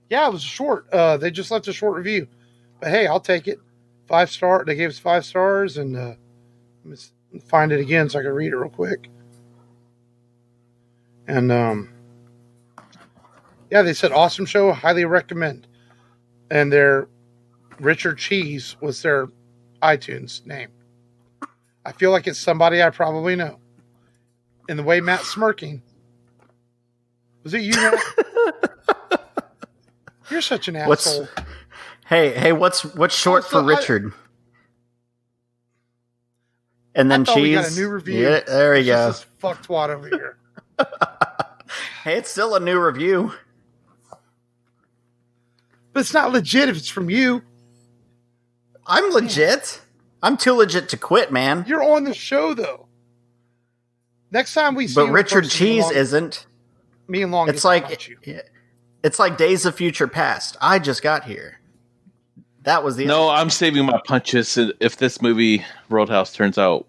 Yeah, it was short. They just left a short review. But hey, I'll take it. 5 star. They gave us 5 stars, and let me find it again so I can read it real quick. And yeah, they said awesome show, highly recommend. And their Richard Cheese was their iTunes name. I feel like it's somebody I probably know. And the way Matt's smirking, was it you, Matt? You're such an asshole.
Hey, what's short for Richard? and then
I thought
cheese.
we got a new review.
Yeah, there we
It's
go.
just this fuck twat over here.
Hey, it's still a new review.
But it's not legit if it's from you.
I'm legit. I'm too legit to quit, man.
You're on the show, though. Next time we see
But
you in
Richard
person,
Cheese isn't.
Me and Long
It's
get to punch
like
you.
it's like Days of Future Past. I just got here. That was the
No, I'm saving my punches. If this movie Roadhouse turns out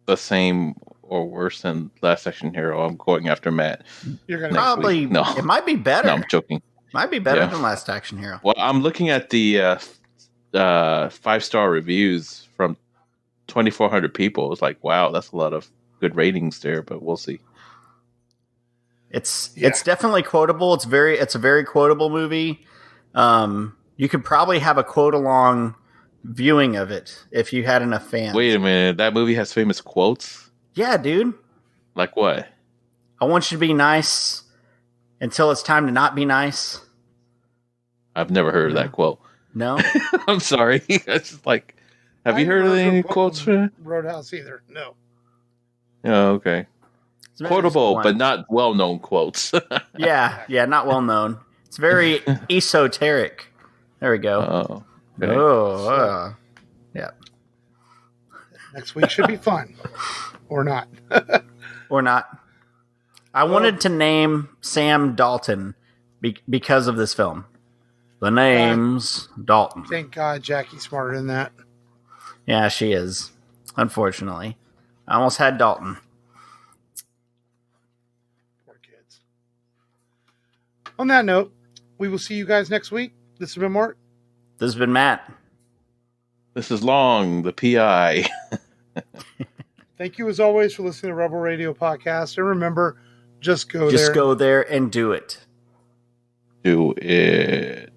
the same or worse than Last Action Hero, I'm going after Matt.
You're gonna
probably
No,
it might be better.
no, I'm joking.
Might be better
Yeah.
than Last Action Hero.
Well, I'm looking at the 5-star reviews from 2,400 people. It's like, wow, that's a lot of good ratings there, but we'll see.
It's definitely quotable. It's a very quotable movie. You could probably have a quote along viewing of it if you had enough fans.
Wait a minute, that movie has famous quotes?
Yeah, dude.
Like what?
I want you to be nice until it's time to not be nice.
I've never heard of that quote.
No?
I'm sorry. It's just like, have you
I
heard of
never
any
booked
quotes for that?
Roadhouse either. No.
Oh, okay.
It's maybe
Quotable,
just
but
one.
not well-known quotes.
Yeah, not well known. It's very esoteric. There we go.
Oh, okay.
Oh, yeah.
Next week should be fun. Or not.
Or not. I wanted to name Sam Dalton because of this film. The name's Dalton.
Thank God Jackie's smarter than that.
Yeah, she is. Unfortunately. I almost had Dalton.
Poor kids. On that note, we will see you guys next week. This has been Mark.
This has been Matt.
This is Long, the PI.
Thank you as always for listening to Rebel Radio Podcast. And remember, just go there.
Just go there and do it.
Do it.